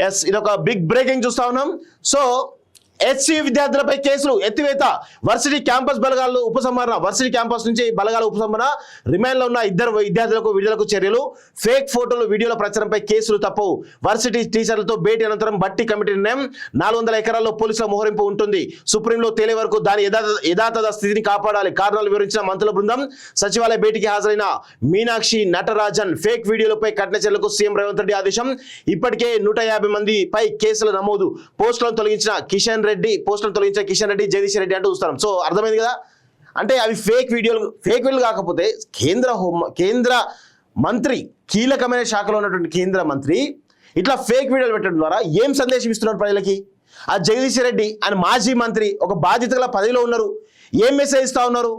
Yes ఇది ఒక big breaking చూస్తా ఉన్నాం. సో హెచ్సి విద్యార్థులపై కేసులు ఎత్తివేత, వర్సిటీ క్యాంపస్ బలగాలు ఉపసంహరణ, వర్సిటీ క్యాంపస్ నుంచి బలగాల ఉపసంహరణ, రిమాండ్లో ఉన్న 2 విద్యార్థులకు విడుదలకు చర్యలు, ఫేక్ ఫోటోలు వీడియోల ప్రచారంపై కేసులు తప్పవు, వర్సిటీ టీచర్లతో భేటీ అనంతరం బట్టి కమిటీ నిర్ణయం, 400 ఎకరాల్లో పోలీసుల మోహరింపు ఉంటుంది, సుప్రీంలో తేలే వరకు దాని యథాతథ స్థితిని కాపాడాలి, కారణాలు వివరించిన మంత్రుల బృందం, సచివాలయ భేటీకి హాజరైన మీనాక్షి నటరాజన్, ఫేక్ వీడియోలపై కఠిన చర్యలకు సీఎం రేవంత్ రెడ్డి ఆదేశం, ఇప్పటికే 150 మందిపై కేసుల నమోదు, పోస్టులను తొలగించిన కిషన్ రెడ్డి జగదీష్ రెడ్డి అంటూ చూస్తాం. సో అర్థమైంది కదా, అంటే అవి ఫేక్ వీడియోలు కాకపోతే కేంద్ర మంత్రి, కీలకమైన శాఖలో ఉన్నటువంటి కేంద్ర మంత్రి ఇట్లా ఫేక్ వీడియోలు పెట్టడం ద్వారా ఏం సందేశం ఇస్తున్నారు ప్రజలకి? ఆ జగదీష్ రెడ్డి ఆయన మాజీ మంత్రి, ఒక బాధ్యత గల పదవిలో ఉన్నారు, ఏం మెసేజ్ ఇస్తా ఉన్నారు?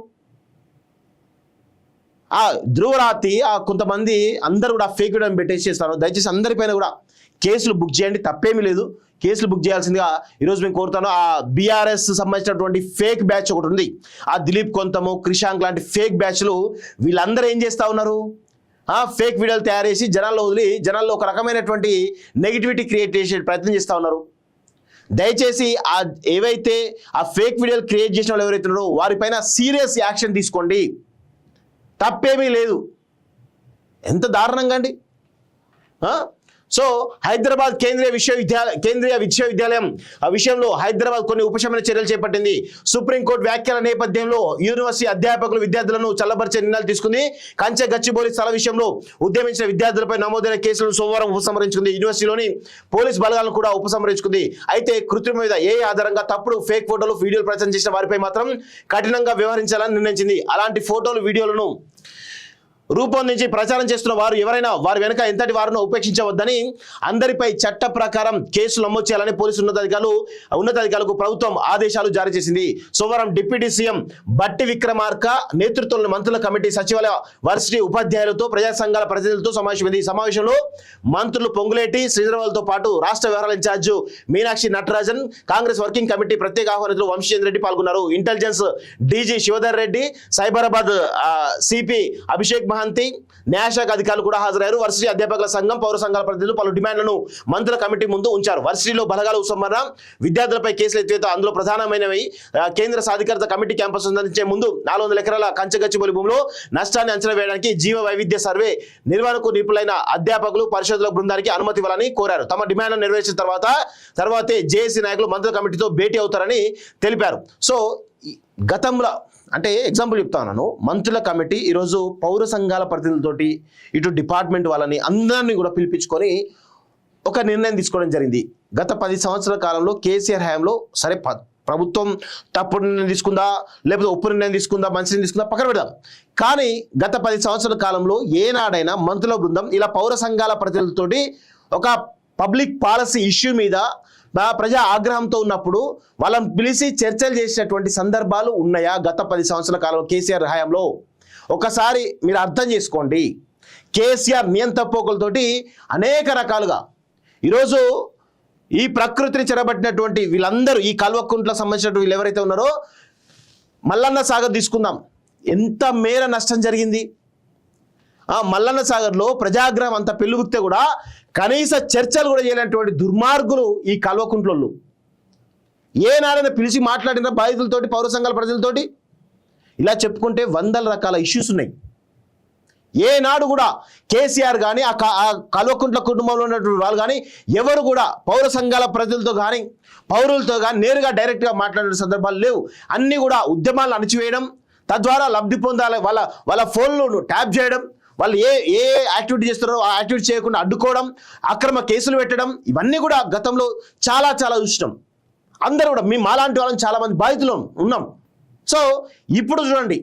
ఆ ధ్రువరాతి కొంతమంది అందరూ కూడా ఫేక్ వీడియోని పెట్టేసేస్తారు. దయచేసి అందరిపైన కూడా కేసులు బుక్ చేయండి, తప్పేమీ లేదు, కేసులు బుక్ చేయాల్సిందిగా ఈరోజు మేము కోరుతాను. ఆ బీఆర్ఎస్ సంబంధించినటువంటి ఫేక్ బ్యాచ్ ఒకటి ఉంది, ఆ దిలీప్ కొంతము, క్రిషాంక్ లాంటి ఫేక్ బ్యాచ్లు, వీళ్ళందరూ ఏం చేస్తూ ఉన్నారు? ఫేక్ వీడియోలు తయారు చేసి జనాల్లో వదిలి జనాల్లో ఒక రకమైనటువంటి నెగిటివిటీ క్రియేట్ చేసే ప్రయత్నం చేస్తూ ఉన్నారు. దయచేసి ఏవైతే ఆ ఫేక్ వీడియోలు క్రియేట్ చేసిన వాళ్ళు ఎవరైతే ఉన్నారో వారిపైన సీరియస్ యాక్షన్ తీసుకోండి, తప్పేమీ లేదు. ఎంత దారుణంగా అండి. సో హైదరాబాద్ కేంద్రీయ విశ్వవిద్యాలయం ఆ విషయంలో హైదరాబాద్ కొన్ని ఉపశమన చర్యలు చేపట్టింది. సుప్రీంకోర్టు వ్యాఖ్యల నేపథ్యంలో యూనివర్సిటీ అధ్యాపకులు విద్యార్థులను చల్లబరిచే నిర్ణయాలు తీసుకుంది. కంచె గచ్చిబౌలి స్థల విషయంలో ఉద్యమించిన విద్యార్థులపై నమోదైన కేసులను సోమవారం ఉపసంహరించుకుంది. యూనివర్సిటీలోని పోలీస్ బలగాలను కూడా ఉపసంహరించుకుంది. అయితే కృత్రిమ మీద ఆధారంగా తప్పుడు ఫేక్ ఫోటోలు వీడియోలు ప్రచారం చేసిన వారిపై మాత్రం కఠినంగా వ్యవహరించాలని నిర్ణయించింది. అలాంటి ఫోటోలు వీడియోలను రూపొందించి ప్రచారం చేస్తున్న వారు ఎవరైనా వారి వెనుక ఎంతటి వారినో ఉపేక్షించవద్దని, అందరిపై చట్ట ప్రకారం కేసులు నమోదు చేయాలని పోలీసు ఉన్నతాధికారులకు ప్రభుత్వం ఆదేశాలు జారీ చేసింది. సోమవారం డిప్యూటీ సీఎం బట్టి విక్రమార్క నేతృత్వంలోని మంత్రుల కమిటీ సచివాలయ వర్సిటీ ఉపాధ్యాయులతో ప్రజా సంఘాల ప్రతినిధులతో సమావేశమైంది. సమావేశంలో మంత్రులు పొంగులేటి శ్రీధరవాలతో పాటు రాష్ట్ర వ్యవహారాల incharge Meenakshi Natarajan, Congress working committee ప్రత్యేక ఆహ్వానితులు వంశీచంద్ర రెడ్డి పాల్గొన్నారు. Intelligence DG Shivdhar Reddy, Cyberabad CP Abhishek Mohanty, న్యాయశాఖ అధికారులు కూడా హాజరయ్యారు. వర్సిటీ అధ్యాపకుల సంఘం, పౌర సంఘాల ప్రతినిధులు పలు డిమాండ్లను మంత్రుల కమిటీ ముందు ఉంచారు. వర్సిటీలో బలగాల ఉపసంహరణ, విద్యార్థులపై కేసులు ఎత్తివేత అందులో ప్రధానమైనవి. కేంద్ర సాధికారత కమిటీ క్యాంపస్ సందర్శించే ముందు 400 ఎకరాల కంచగచ్చిబౌలి భూమిలో నష్టాన్ని అంచనా వేయడానికి జీవ వైవిధ్య సర్వే నిర్వహణకు నిపుణులైన అధ్యాపకులు పరిశోధకుల బృందానికి అనుమతి ఇవ్వాలని కోరారు. తమ డిమాండ్లను నెరవేర్చిన తర్వాతే జేఏసీ నాయకులు మంత్రుల కమిటీతో భేటీ అవుతారని తెలిపారు. సో గతంలో అంటే ఎగ్జాంపుల్ చెప్తా ఉన్నాను, మంత్రుల కమిటీ ఈరోజు పౌర సంఘాల ప్రతినిధులతోటి ఇటు డిపార్ట్మెంట్ వాళ్ళని అందరినీ కూడా పిలిపించుకొని ఒక నిర్ణయం తీసుకోవడం జరిగింది. గత 10 సంవత్సరాల కాలంలో కేసీఆర్ హయాంలో సరే ప్రభుత్వం తప్పుడు నిర్ణయం తీసుకుందా, లేకపోతే ఒప్పు నిర్ణయం తీసుకుందా, మంచి నిర్ణయం తీసుకుందా పక్కన పెడదాం. కానీ గత 10 సంవత్సరాల కాలంలో ఏనాడైనా మంత్రుల బృందం ఇలా పౌర సంఘాల ప్రతినిధులతోటి ఒక పబ్లిక్ పాలసీ ఇష్యూ మీద ప్రజా ఆగ్రహంతో ఉన్నప్పుడు వాళ్ళని పిలిచి చర్చలు చేసినటువంటి సందర్భాలు ఉన్నాయా? గత 10 సంవత్సరాల కాలంలో కేసీఆర్ హయాంలో ఒకసారి మీరు అర్థం చేసుకోండి. కేసీఆర్ నియంతపోకలతోటి అనేక రకాలుగా ఈరోజు ఈ ప్రకృతిని చెరబట్టినటువంటి వీళ్ళందరూ, ఈ కల్వకుంట్లకు సంబంధించినటువంటి వీళ్ళు ఎవరైతే ఉన్నారో, మల్లన్న సాగర్ తీసుకుందాం, ఎంత మేర నష్టం జరిగింది. మల్లన్న సాగర్లో ప్రజాగ్రహం అంత పెళ్ళుబుక్తే కూడా కనీస చర్చలు కూడా చేయలేనటువంటి దుర్మార్గులు ఈ కల్వకుంట్లోళ్ళు. ఏనాడైనా పిలిచి మాట్లాడిన బాధితులతోటి, పౌర సంఘాల ప్రజలతోటి ఇలా చెప్పుకుంటే 100 రకాల ఇష్యూస్ ఉన్నాయి. ఏనాడు కూడా కేసీఆర్ కానీ ఆ కల్వకుంట్ల కుటుంబంలో ఉన్నటువంటి వాళ్ళు కానీ ఎవరు కూడా పౌర సంఘాల ప్రజలతో కానీ పౌరులతో కానీ నేరుగా డైరెక్ట్గా మాట్లాడిన సందర్భాలు లేవు. అన్నీ కూడా ఉద్యమాలను అణిచివేయడం, తద్వారా లబ్ధి పొందాలి, వాళ్ళ ఫోన్లను ట్యాప్ చేయడం, వాళ్ళు ఏ యాక్టివిటీ చేస్తారో ఆ యాక్టివిటీ చేయకుండా అడ్డుకోవడం, అక్రమ కేసులు పెట్టడం, ఇవన్నీ కూడా గతంలో చాలా చూసినాం. అందరూ కూడా మాలాంటి వాళ్ళని చాలామంది బాధితులు ఉన్నాం. సో ఇప్పుడు చూడండి,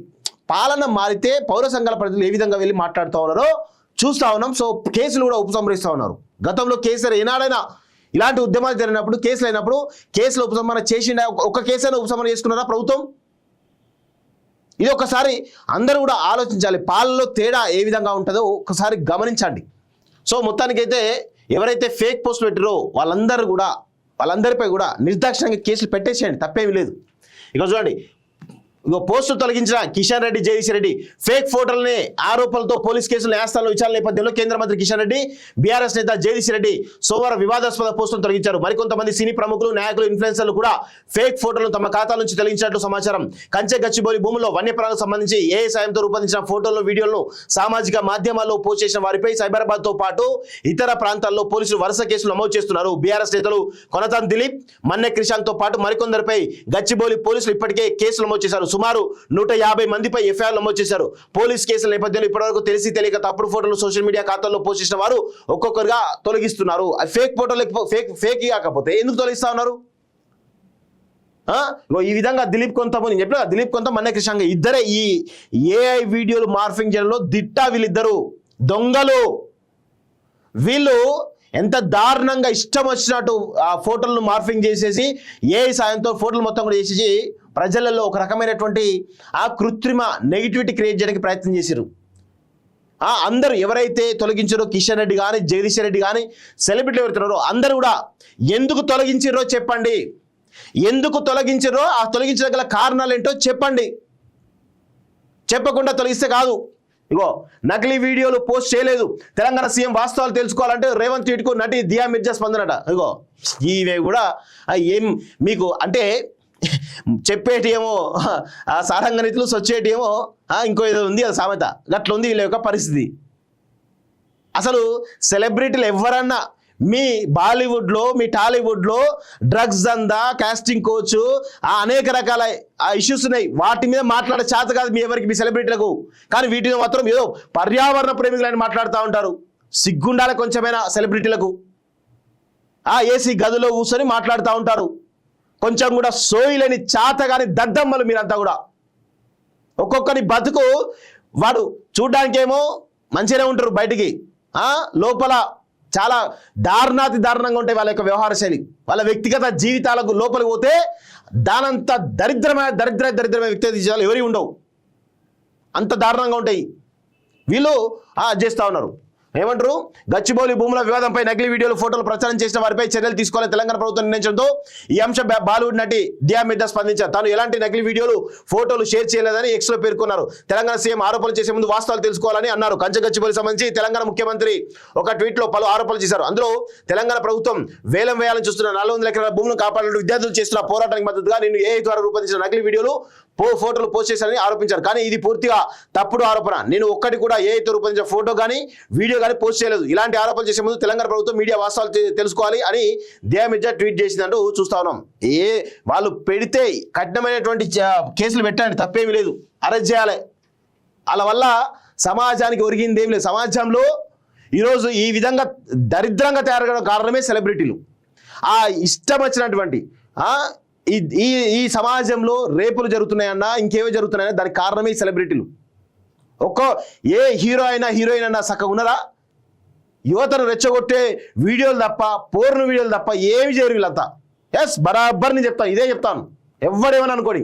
పాలన మారితే పౌర సంఘాల ప్రజలు ఏ విధంగా వెళ్ళి మాట్లాడుతూ ఉన్నారో చూస్తూ ఉన్నాం. సో కేసులు కూడా ఉపసంహరిస్తూ ఉన్నారు. గతంలో కేసీఆర్ ఏనాడైనా ఇలాంటి ఉద్యమాలు జరిగినప్పుడు, కేసులు అయినప్పుడు కేసులు ఉపసంహరణ చేసిండా? ఒక కేసైనా ఉపసంహరణ చేసుకున్నారా ప్రభుత్వం? ఇది ఒకసారి అందరూ కూడా ఆలోచించాలి. పాలనలో తేడా ఏ విధంగా ఉంటుందో ఒకసారి గమనించండి. సో మొత్తానికైతే ఎవరైతే ఫేక్ పోస్టులు పెట్టారో వాళ్ళందరిపై కూడా నిర్దాక్షిణ్యంగా కేసులు పెట్టేసేయండి, తప్పేమీ లేదు. ఇక చూడండి, ఇగో పోస్టు తొలగించిన కిషన్ రెడ్డి, జగదీష్ రెడ్డి ఫేక్ ఫోటోలని ఆరోపణలతో పోలీస్ కేసులు న్యాయస్థానంలో విచారణ నేపథ్యంలో కేంద్ర మంత్రి కిషన్ రెడ్డి, బీఆర్ఎస్ నేత జగదీష్ రెడ్డి సోమవారం వివాదాస్పద పోస్టులను తొలగించారు. మరికొంతమంది సినీ ప్రముఖులు, నాయకులు, ఇన్ఫ్లుయెన్సర్లు కూడా ఫేక్ ఫోటోలను తమ ఖాతా నుంచి తొలగించినట్లు సమాచారం. కంచె గచ్చిబౌలి భూముల్లో వన్యప్రాణులకు సంబంధించి ఏ సాయంతో రూపొందించిన ఫోటోలను, వీడియోలను సామాజిక మాధ్యమాల్లో పోస్ట్ చేసిన వారిపై సైబరాబాద్ తో పాటు ఇతర ప్రాంతాల్లో పోలీసులు వరుస కేసులు నమోదు చేస్తున్నారు. బీఆర్ఎస్ నేతలు కొనతాన్ దిలీప్, మన్నె క్రిషాంత్ తో పాటు మరికొందరిపై గచ్చిబౌలి పోలీసులు ఇప్పటికే కేసులు నమోదు చేశారు. సుమారు 150 మందిపై ఎఫ్ఐఆర్ నమోదు చేశారు. పోలీస్ కేసుల నేపథ్యంలో ఇప్పటివరకు తెలిసి తెలియక తప్పుడు ఫోటోలు సోషల్ మీడియా ఖాతాల్లో పోస్ట్ చేసిన వారు ఒక్కొక్కరుగా తొలగిస్తున్నారు. ఫేక్ ఫోటోలు ఫేక్ కాకపోతే ఎందుకు తొలగిస్తా ఉన్నారు? ఈ విధంగా దిలీప్ కొంతమంది చెప్పిన దిలీప్ కొంత మన్నె క్రిషాంత్ ఇద్దరే ఈ ఏఐ వీడియోలు మార్ఫింగ్ చేయడంలో దిట్ట. వీళ్ళిద్దరు దొంగలు. వీళ్ళు ఎంత దారుణంగా ఇష్టం వచ్చినట్టు ఆ ఫోటోలను మార్ఫింగ్ చేసేసి ఏఐ సాయంతో ఫోటోలు మొత్తం కూడా చేసేసి ప్రజలలో ఒక రకమైనటువంటి ఆ కృత్రిమ నెగిటివిటీ క్రియేట్ చేయడానికి ప్రయత్నం చేశారు. అందరూ ఎవరైతే తొలగించారో కిషన్ రెడ్డి కానీ, జగదీష్ రెడ్డి కానీ, సెలబ్రిటీలు ఎవరుతున్నారో అందరూ కూడా ఎందుకు తొలగించారో చెప్పండి. ఎందుకు తొలగించారో ఆ తొలగించడం గల కారణాలు ఏంటో చెప్పండి. చెప్పకుండా తొలగిస్తే కాదు. ఇగో నకిలీ వీడియోలు పోస్ట్ చేయలేదు. తెలంగాణ సీఎం వాస్తవాలు తెలుసుకోవాలంటే రేవంత్ రెడ్డికు నటి దియా మిర్జా స్పందనట. ఇగో ఇవే కూడా ఏం మీకు అంటే చెప్పేటి ఏమో సారంగ నీతులు, సొచ్చేటి ఏమో ఇంకో ఏదో ఉంది అది సామెత. గట్ల ఉంది వీళ్ళ యొక్క పరిస్థితి. అసలు సెలబ్రిటీలు ఎవరన్నా మీ బాలీవుడ్లో, మీ టాలీవుడ్లో డ్రగ్స్ దందా, కాస్టింగ్ కోచ్, అనేక రకాల ఇష్యూస్ ఉన్నాయి. వాటి మీద మాట్లాడే చేత కాదు మీ ఎవరికి, మీ సెలబ్రిటీలకు. కానీ వీటిని మాత్రం ఏదో పర్యావరణ ప్రేమికులని మాట్లాడుతూ ఉంటారు. సిగ్గుండాలి కొంచెమైనా సెలబ్రిటీలకు. ఏసీ గదిలో కూర్చొని మాట్లాడుతూ ఉంటారు. కొంచెం కూడా సోయిలేని చేత కానీ దద్దమ్మలు మీరంతా కూడా. ఒక్కొక్కరి బతుకు వాడు చూడ్డానికేమో మంచిగానే ఉంటారు, బయటికి లోపల చాలా దారుణాతి దారుణంగా ఉంటాయి వాళ్ళ యొక్క వ్యవహార శైలి. వాళ్ళ వ్యక్తిగత జీవితాలకు లోపలికి పోతే దానంత దరిద్రమైన వ్యక్తిగత జీవితాలు ఎవరి ఉండవు. అంత దారుణంగా ఉంటాయి. వీళ్ళు చేస్తూ ఉన్నారు. ఏమంటారు? గచ్చిబౌలి భూముల వివాదంపై నకిలీ వీడియోలు, ఫోటోలు ప్రచారం చేసిన వారిపై చర్యలు తీసుకోవాలని తెలంగాణ ప్రభుత్వం నిర్ణయించడంతో ఈ అంశం బాలీవుడ్ నటి దియా మిర్జా స్పందించారు. తాను ఎలాంటి నకిలీ వీడియోలు, ఫోటోలు షేర్ చేయలేదని ఎక్స్ లో పేర్కొన్నారు. తెలంగాణ సీఎం ఆరోపణలు చేసే ముందు వాస్తవాలు తెలుసుకోవాలని అన్నారు. కంచె గచ్చిబౌలి సంబంధించి తెలంగాణ ముఖ్యమంత్రి ఒక ట్వీట్ లో పలు ఆరోపణలు చేశారు. అందులో తెలంగాణ ప్రభుత్వం వేలం వేయాలని చూస్తున్న 400 ఎకరాల భూములను కాపాడాలని విద్యార్థులు చేస్తున్న పోరాటానికి మద్దతుగా నేను ఏఐ ద్వారా రూపొందించిన నకిలీ వీడియోలు, ఫోటోలు పోస్ట్ చేశారని ఆరోపించారు. కానీ ఇది పూర్తిగా తప్పుడు ఆరోపణ. నేను ఒక్కటి కూడా ఏఐతో రూపొందించిన ఫోటో కానీ వీడియో కానీ పోస్ట్ చేయలేదు. ఇలాంటి ఆరోపణలు చేసే ముందు తెలంగాణ ప్రభుత్వం మీడియా వాస్తవాలు తెలుసుకోవాలి అని దియా మిర్జా ట్వీట్ చేసిందంటూ చూస్తా ఉన్నాం. వాళ్ళు పెడితే కఠినమైనటువంటి కేసులు పెట్టండి, తప్పేమీ లేదు. అరెస్ట్ చేయాలి. వాళ్ళ వల్ల సమాజానికి ఒరిగింది ఏం లేదు. సమాజంలో ఈరోజు ఈ విధంగా దరిద్రంగా తయారవడం కారణమే సెలబ్రిటీలు. ఇష్టం వచ్చినటువంటి ఈ సమాజంలో రేపులు జరుగుతున్నాయన్నా, ఇంకేవో జరుగుతున్నాయన్నా దానికి కారణమే ఈ సెలబ్రిటీలు. ఏ హీరో అయినా, హీరోయిన్ అయినా చక్కగా ఉన్నారా? యువతను రెచ్చగొట్టే వీడియోలు తప్ప, పోర్ను వీడియోలు తప్ప ఏమి చేయరు వీళ్ళంతా. బరాబర్ నేను చెప్తాను, ఇదే చెప్తాను. ఎవడేమని అనుకోని.